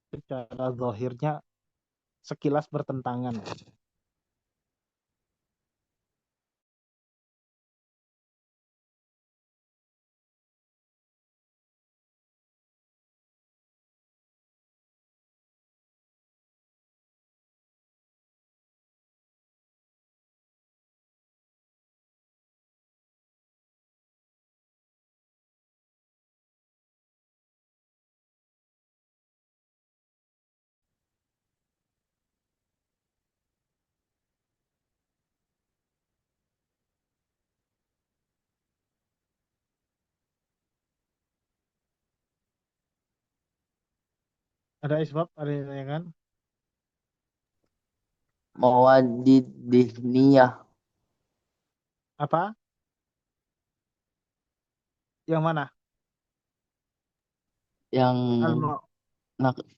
Secara zahirnya sekilas bertentangan. Ada isbab, ada yang tanyakan? Mawadid dihniyah. Apa? Yang mana? Yang Al-ma-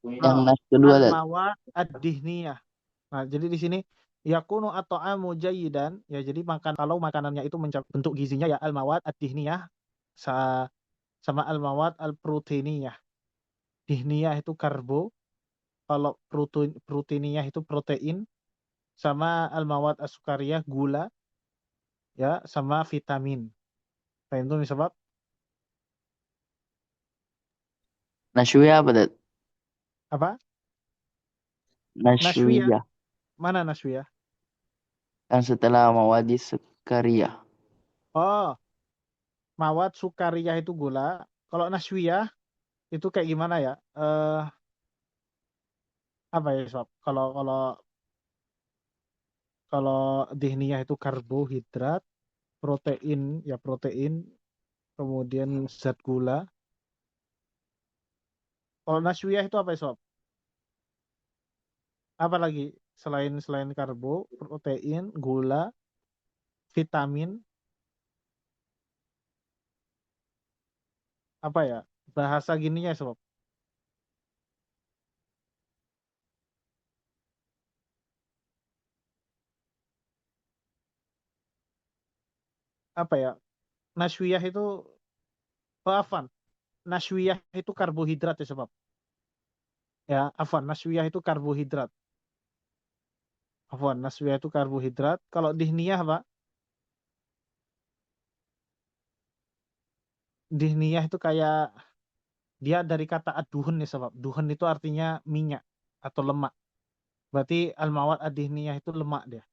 yang nas kedua Dad. Al-mawad ad-dihniyah. Nah, jadi di sini yakunu at-ta'amu jayyidan, ya jadi kalau makanannya itu mencapai bentuk gizinya ya al-mawad ad-dihniyah sama al-mawad al-proteiniyah. Dihniyah itu karbo, kalau proteiniyah itu protein, sama al-mawad as-sukariyah gula, ya sama vitamin. Nah, itu sebab Nashwiyah apa Dad? apa? Nashwiyah. Mana naswiyah? Yang setelah mawadis sukariyah. Oh, mawad sukariyah itu gula. Kalau naswiyah itu kayak gimana ya? Apa ya sob? Kalau dihniyah itu karbohidrat, protein ya protein, kemudian zat gula. Kalau naswiyah itu apa ya sob? Apa lagi selain karbo, protein, gula, vitamin, apa ya? Bahasa gininya sob. Apa ya? Naswiyah itu afan. Naswiyah itu karbohidrat ya sebab. Ya, afan. Naswiyah itu karbohidrat. Afwan, naswiyah itu karbohidrat. Kalau dihniyah apa? Dihniyah itu kayak dia dari kata ad-duhun ya sebab. Duhun itu artinya minyak atau lemak. Berarti al-mawad ad-dihniyah itu lemak dia.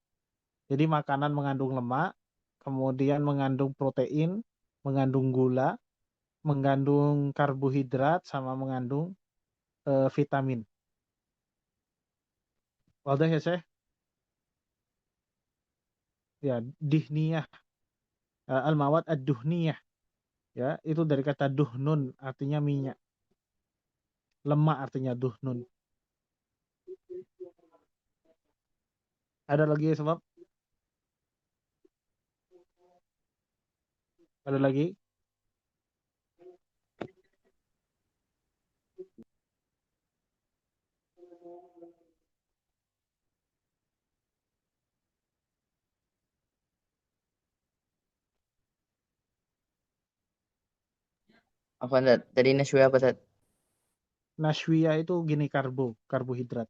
Jadi makanan mengandung lemak, kemudian mengandung protein, mengandung gula, mengandung karbohidrat, sama mengandung vitamin. Wadah ya Syekh? Ya, dihniyah. Al-mawad ad-duhniyah. Ya, itu dari kata duhnun, artinya minyak. Lemak artinya duhnun. Ada lagi sebab? Ada lagi? Apa dat? Tadi Nashwi apa dat? Nashwiyah itu gini karbohidrat.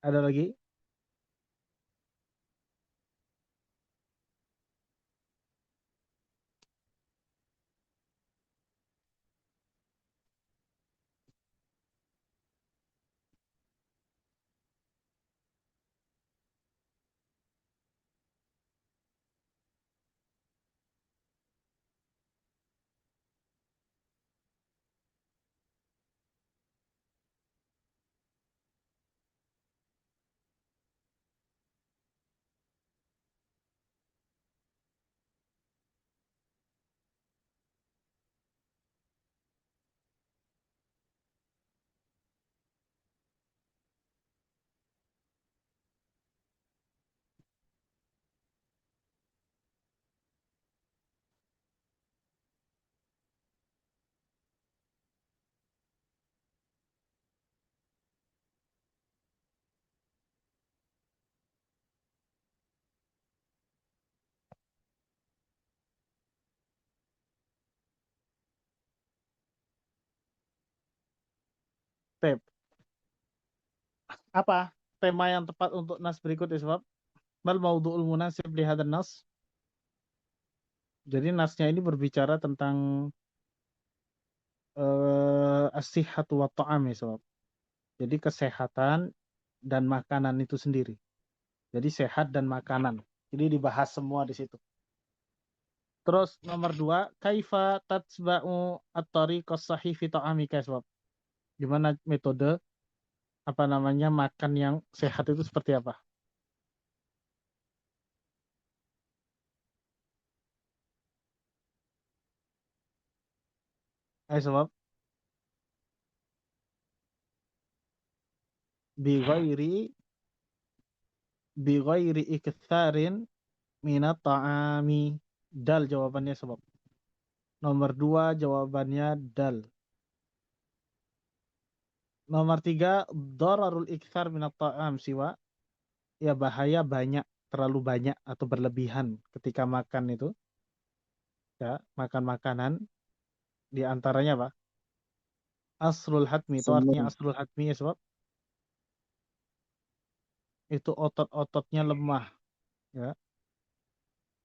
Ada lagi? Tep. Apa tema yang tepat untuk nas berikut ya sebab? Mal maudhu'ul munasib li hadzal nas. Jadi nasnya ini berbicara tentang as-sihhatu wa ta'am ya sebab. Jadi kesehatan dan makanan itu sendiri. Jadi sehat dan makanan. Jadi dibahas semua di situ. Terus nomor 2, kaifa tatsba'u at-tariqas sahih fi ta'amika ya sebab. Gimana metode apa namanya makan yang sehat itu seperti apa? Ayo sebab bighairi bighairi iktsarin minat ta'ami. Dal jawabannya sebab. Nomor 2 jawabannya dal. Nomor 3 dararul iktsar minat ta'am siwa. Ya bahaya banyak, terlalu banyak atau berlebihan ketika makan itu. Ya, makan makanan di antaranya apa? Asrul hatmi itu artinya Sumum. asrul hatmi ya sebab itu otot-ototnya lemah ya.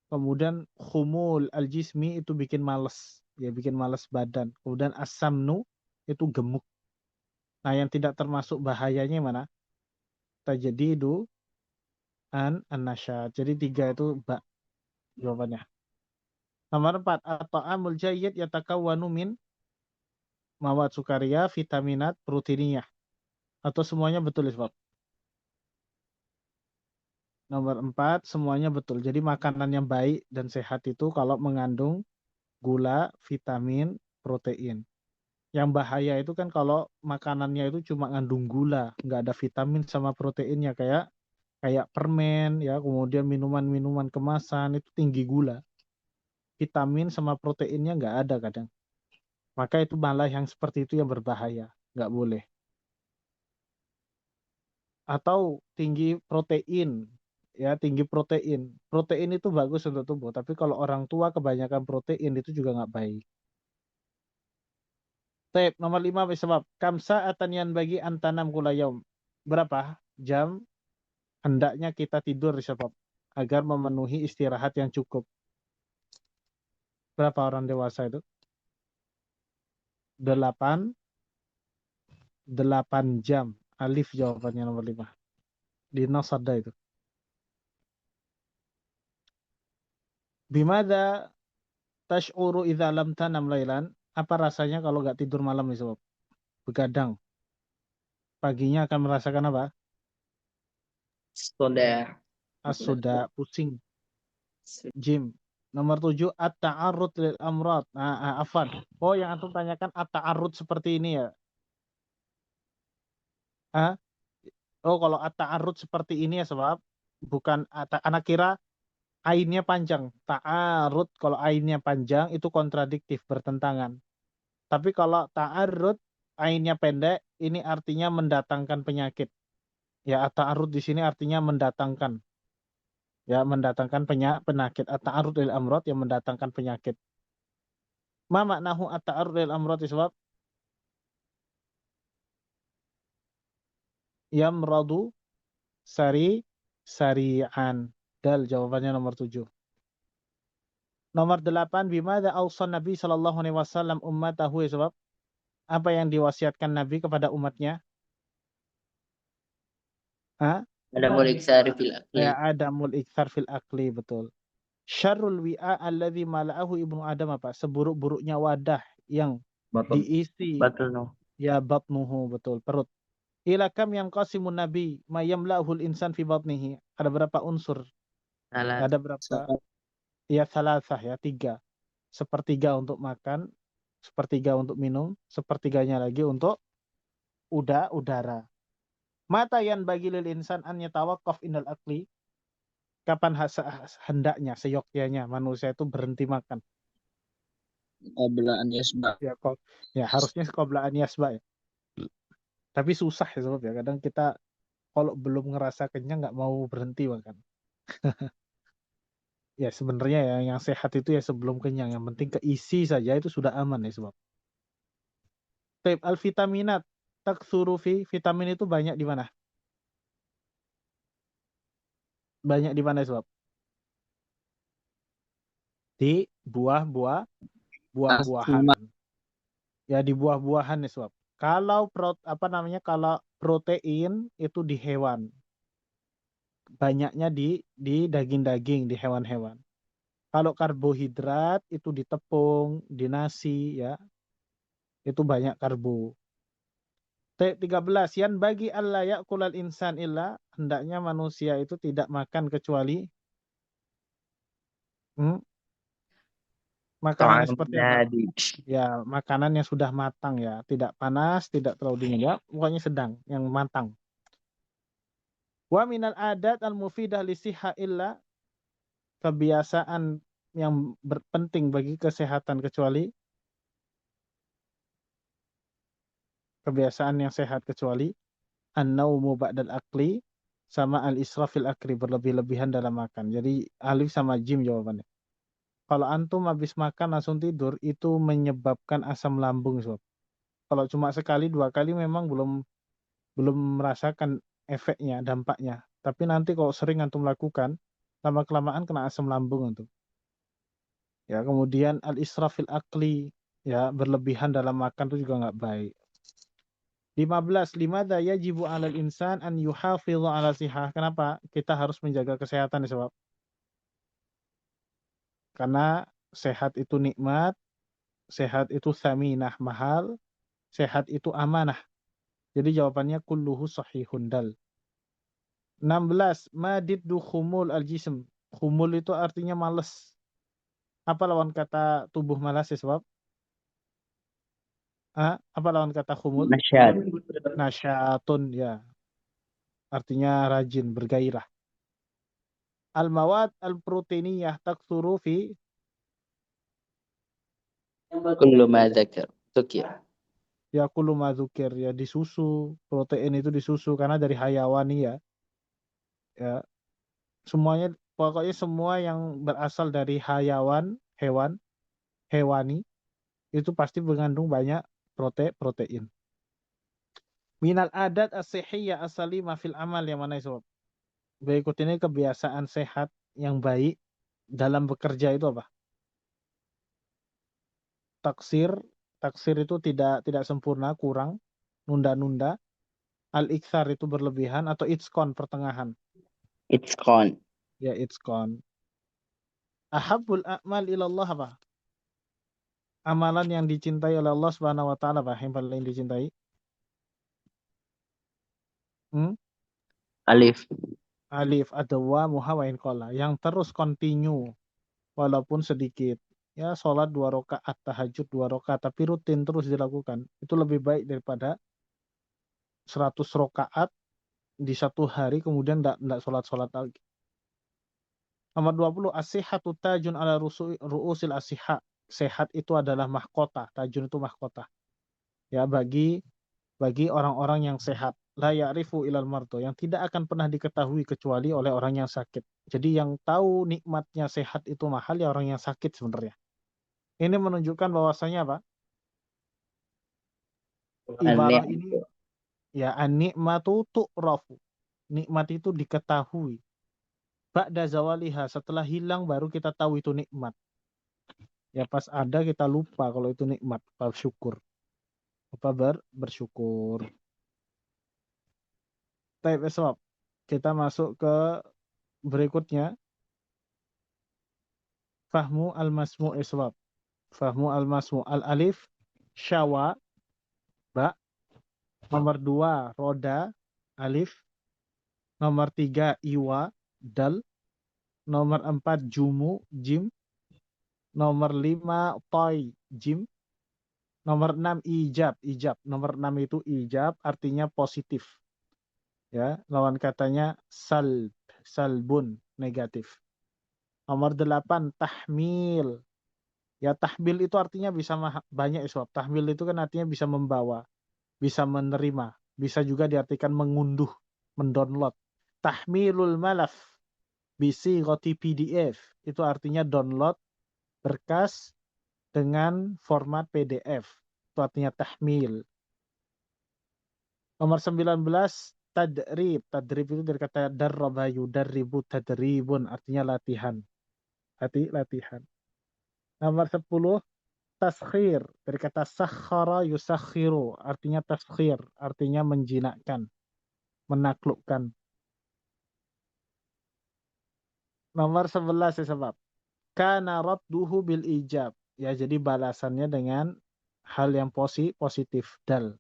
Kemudian khumul al-jismi itu bikin males, ya bikin males badan. Kemudian asamnu itu gemuk. Nah, yang tidak termasuk bahayanya mana? Tajdidu an-nasyat. Jadi 3 itu jawabannya. Nomor 4, at-ta'amul jayyid yatakawwanu min mawad sukaria, vitaminat, proteiniyah. Atau semuanya betul ya, Sob? Nomor 4, semuanya betul. Jadi makanan yang baik dan sehat itu kalau mengandung gula, vitamin, protein. Yang bahaya itu kan kalau makanannya itu cuma ngandung gula, nggak ada vitamin sama proteinnya kayak kayak permen ya, kemudian minuman-minuman kemasan itu tinggi gula. Vitamin sama proteinnya nggak ada kadang. Maka itu malah yang seperti itu yang berbahaya, nggak boleh. Atau tinggi protein, ya tinggi protein. Protein itu bagus untuk tubuh, tapi kalau orang tua kebanyakan protein itu juga nggak baik. Tip nomor 5 sebab kamsa atanian bagi antanam kulayom. Berapa jam hendaknya kita tidur sebab agar memenuhi istirahat yang cukup. Berapa orang dewasa itu? 8 jam. Alif jawabannya nomor 5. Di nas ada itu. Bimada tash'uru idza lam tanam lailan? Apa rasanya kalau nggak tidur malam nih sob? Begadang. Paginya akan merasakan apa? Soda. Sudah pusing. Jim. Nomor 7, at-ta'arrud lil amrad. Afan. Oh, yang antum tanyakan at-ta'arrud seperti ini ya. Ah, Oh, kalau at-ta'arrud seperti ini ya sebab bukan anak kira ainnya panjang. Ta'arrud kalau ainnya panjang itu kontradiktif, bertentangan. Tapi kalau ta'arrud ainnya pendek ini artinya mendatangkan penyakit. Ya, at-ta'arrud di sini artinya mendatangkan. Ya, mendatangkan penyakit. At-ta'arrud lil amrad yang mendatangkan penyakit. Ma maknahu at-ta'arrud lil amrad sebab yamradu sari'an. Dal jawabannya nomor 7. Nomor 8, bimada awsan Nabi sallallahu alaihi wasallam ummatahu sebab apa yang diwasiatkan Nabi kepada umatnya? Hah? Ada mulik fil akli. Ya, adamul iktsar fil akli, betul. Syarrul wi'a alladzi mala'ahu ibnu Adam apa? Seburuk-buruknya wadah yang Baton. diisi Batul no. ya batnuhu, betul, perut. Ila kam yang qasimun nabi mayamla'hul insan fi batnihi. Ada berapa unsur? Salah. Ada berapa? Ya salasah ya, 3. Sepertiga untuk makan, sepertiga untuk minum, sepertiganya lagi untuk udara. Mata yang bagi lil insan an yatawaqqaf indal akli. Kapan hendaknya, seyogyanya manusia itu berhenti makan? Qabla an yasba. Ya harusnya qabla an yasba ya. Tapi susah ya sebab ya. Kadang kita kalau belum ngerasa kenyang nggak mau berhenti makan. Ya sebenarnya ya yang sehat itu ya sebelum kenyang. Yang penting keisi saja itu sudah aman ya sebab. Taib al-vitaminat taktsuru fi, vitamin itu banyak di mana? Banyak di mana sebab? Di buah-buahan. Ya di buah-buahan ya sebab. Kalau kalau protein itu di hewan. Banyaknya di daging-daging, di hewan-hewan. Kalau karbohidrat itu di tepung, di nasi ya. Itu banyak karbo. 13, yan bagi Allah ya'kulal insan illa, hendaknya manusia itu tidak makan kecuali makanan yang seperti apa? Ya, makanan yang sudah matang ya, tidak panas, tidak terlalu dingin ya, pokoknya sedang, yang matang. Wa minal adat al-mufidah lisihha illa, kebiasaan yang berpenting bagi kesehatan kecuali kebiasaan yang sehat kecuali an-naumu ba'dal akli sama al-israfil akli, berlebih-lebihan dalam makan. Jadi alif sama jim jawabannya. Kalau antum habis makan langsung tidur itu menyebabkan asam lambung sob. Kalau cuma sekali 2 kali memang belum merasakan efeknya, dampaknya. Tapi nanti kalau sering antum lakukan lama-kelamaan kena asam lambung antum. Ya, kemudian al-israfil akli, ya berlebihan dalam makan itu juga nggak baik. 15, limadza yajibu 'alal insan an yuhafidha 'ala sihah. Kenapa kita harus menjaga kesehatan sebab? Karena sehat itu nikmat, sehat itu tsaminah, mahal, sehat itu amanah. Jadi jawabannya kulluhu sahihun dal. 16, madiddu khumul al-jism. Khumul itu artinya malas. Apa lawan kata tubuh malas ya sebab? Apa lawan kata khumul? Nasyatun ya. Artinya rajin, bergairah. Al-mawad al-proteiniyah taktsuru fi Kullu ma dzakar. Tukir. ya kullu ma dzukir, ya di susu. Protein itu di susu karena dari hayawani ya. Ya. Semuanya pokoknya semua yang berasal dari hewan, hewani itu pasti mengandung banyak protein. Minal adat as-sihhiyah as-salimah fil amal, yang mana itu? Berikut ini kebiasaan sehat yang baik dalam bekerja itu apa? Taksir itu tidak sempurna, kurang, nunda-nunda. Al-iktsar itu berlebihan, atau itskon pertengahan. Itskon. Ya, itskon. Ahabbul a'mal ilallah apa? Amalan yang dicintai oleh Allah Subhanahu wa taala apa? Yang paling dicintai? Alif. Ad-dawamuha wa in qalla, yang terus continue walaupun sedikit. Ya, sholat 2 rakaat, tahajud 2 rakaat, tapi rutin terus dilakukan. Itu lebih baik daripada 100 rakaat di satu hari kemudian enggak sholat lagi. Nomor 20, as-sihhatu tajun ala ru'usil as-sihha. Sehat itu adalah mahkota, tajun itu mahkota. Ya, bagi orang-orang yang sehat. La ya'rifu ilal mardo, yang tidak akan pernah diketahui kecuali oleh orang yang sakit. Jadi yang tahu nikmatnya sehat itu mahal ya orang yang sakit sebenarnya. Ini menunjukkan bahwasanya apa? Ibarah ini ya an-nikmatu tu'rafu. Nikmat itu diketahui. Ba'da zawaliha, setelah hilang baru kita tahu itu nikmat. Ya pas ada kita lupa kalau itu nikmat, bersyukur. Bersyukur. Baik, esok kita masuk ke berikutnya. Fahmu al-masmu' iswab. Fahmu al-masmu' al-alif syawa ba. Nomor 2 roda alif. Nomor 3 iwa dal. Nomor 4 jumu jim. Nomor 5 toy jim. Nomor 6 ijab. Nomor 6 itu ijab artinya positif. Ya, lawan katanya salbun negatif. Nomor 8 tahmil. Ya, tahmil itu artinya bisa banyak iswab. Tahmil itu kan artinya bisa membawa, bisa menerima, bisa juga diartikan mengunduh, mendownload. Tahmilul malaf bisi roti PDF itu artinya download berkas dengan format PDF. Itu artinya tahmil. Nomor 19 tadrib. Tadrib itu dari kata darraba yudarribu tadribun artinya latihan. Latihan. Nomor 10 taskhir dari kata sakhara yusakhiru artinya taskhir, artinya menjinakkan, menaklukkan. Nomor 11 ya sebab kana radduhu bil ijab. Ya, jadi balasannya dengan hal yang positif dal.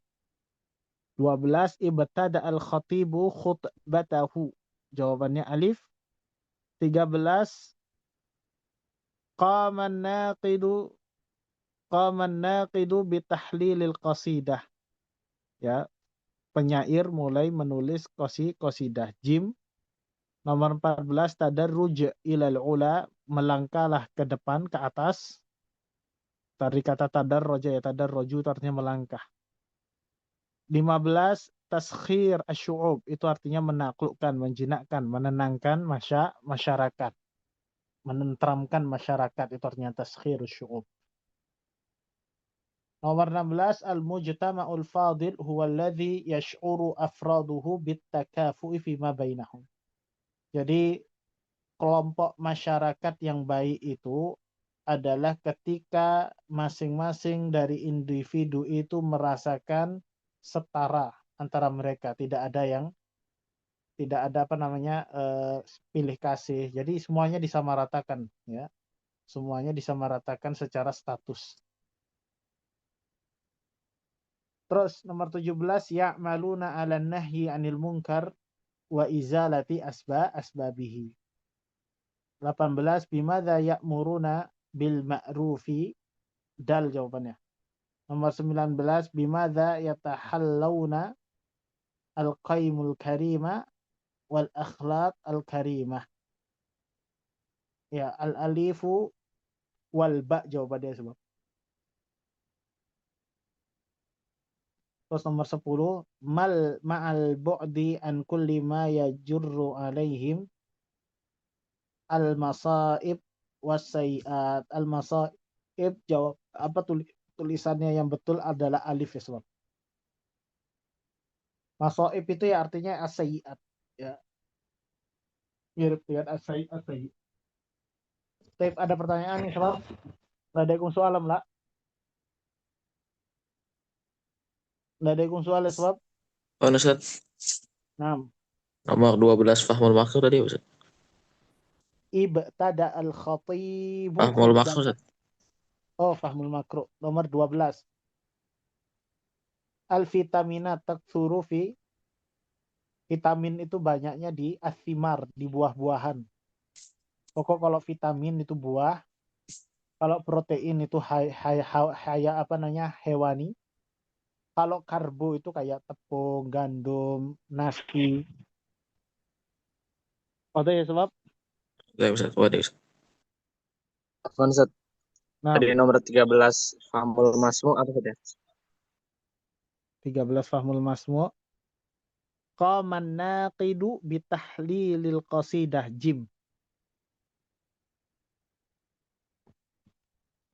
12 ibtada al khatibu khutbatahu. Jawabannya alif. 13 qaman naqidu bitahlilil qasidah. Ya, penyair mulai menulis qasidah. Jim. Nomor 14 tadarruj ilal ula, melangkahlah ke depan, ke atas. Dari kata tadarroja ya, tadarroju itu artinya melangkah. 15 taskhir asy'ub, itu artinya menaklukkan, menjinakkan, menenangkan masyarakat. Menenteramkan masyarakat, itu artinya taskhir asy'ub. Nomor 16 al-mujtama'ul fadil huwa alladhi yash'uru afraduhu bitakafu'i fima bainahum. Jadi kelompok masyarakat yang baik itu adalah ketika masing-masing dari individu itu merasakan setara antara mereka, tidak ada pilih kasih. Jadi semuanya disamaratakan, ya. Semuanya disamaratakan secara status. Terus nomor 17 ya'maluna 'alan nahyi 'anil munkar wa izalati asbabihi. 18 bimadza ya'muruna bil ma'rufi dal jawabannya. Nomor 19 bimadza yatahallawna al-qaimul karima wal akhlaq al-karimah. Ya, al-alifu wal ba jawabannya sebab. Terus nomor 10 ma'al bu'di an kulli ma yajurru alaihim al-masaib was-sayiat. Al-masaib jawab apa tulisannya yang betul adalah alif ya sebab. Masaib itu ya artinya as-sayiat, ya. Mirip dengan as-sayiat. Tapi ada pertanyaan nih sebab. Waalaikumsalam lah. Waalaikumsalam sebab. Oh, Ustaz. Nah, Nomor 12 Fahmul Makruh tadi, Ustaz. ibtada al-khatibu Fahmul Makruh, Ustaz. Oh, fahmul makruh. Nomor 12. Al-vitamina taktsuru fi. Vitamin itu banyaknya di athimar, di buah-buahan. Pokok kalau vitamin itu buah, kalau protein itu hewani. Kalau karbo itu kayak tepung, gandum, nasi. Wadah ya sebab. Ya Ustaz. Waduh Ustaz. Afwan Ustaz. Nah, Tadi nomor 13 Fahmul Masmu apa Ustaz ya? 13 fahmul masmu. Qaman naqidu bitahlilil qasidah jim.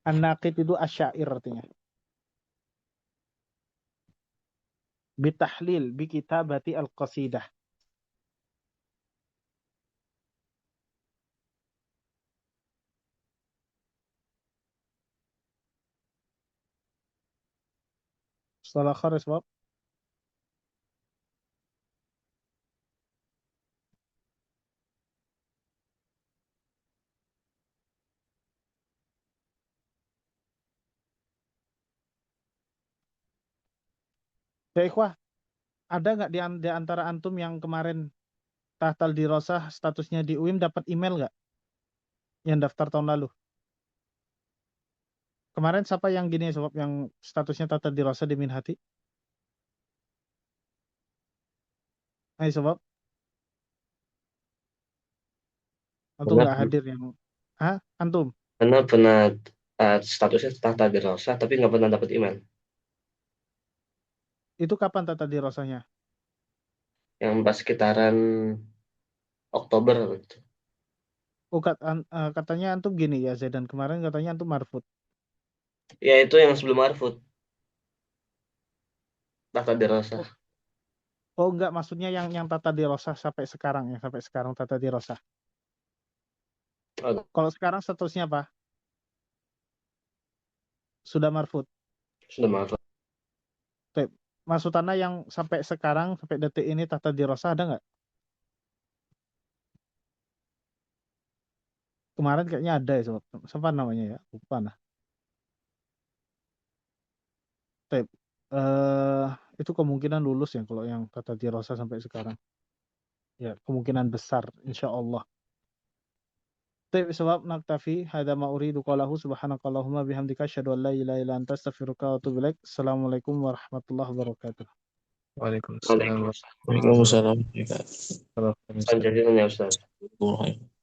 An-naqid itu asyair artinya. Bitahlil bi kitabati al-qasidah. Salah kharis bab. Ya ikhwah, ada nggak di antara antum yang kemarin tahtal dirosah statusnya di UIM dapat email nggak? Yang daftar tahun lalu. Kemarin siapa yang gini sebab yang statusnya tahtal dirosah di Minhati? Ayo sebab. Antum nggak hadir yang. Hah? Antum? Pernah statusnya tahta dirosah tapi nggak pernah dapat email. Itu kapan tahtal dirosahnya? Yang pas sekitaran Oktober gitu. Oh, katanya antum gini ya Zaidan, kemarin katanya antum marfut. Ya itu yang sebelum Marfut. Tahta dirosah. Oh enggak, maksudnya yang tata dirosah sampai sekarang ya, sampai sekarang tata dirosah. Oh, Kalau sekarang statusnya apa? Sudah marfut. sudah Marfut. Maksud Anda yang sampai sekarang, sampai detik ini tata dirosah ada nggak? Kemarin kayaknya ada ya, sobat. Siapa namanya ya? Lupa nah. Itu kemungkinan lulus ya kalau yang tata dirosah sampai sekarang. Ya, kemungkinan besar, insya Allah. Sebab naktafi hada ma uridu qalahu subhanakallahumma bihamdika asyhadu an la ilaha illa anta astaghfiruka wa atubu ilaik. Assalamualaikum warahmatullahi wabarakatuh. Waalaikumsalam. Waalaikumsalam. Lanjutin ya Ustaz. Warahmatullahi wabarakatuh.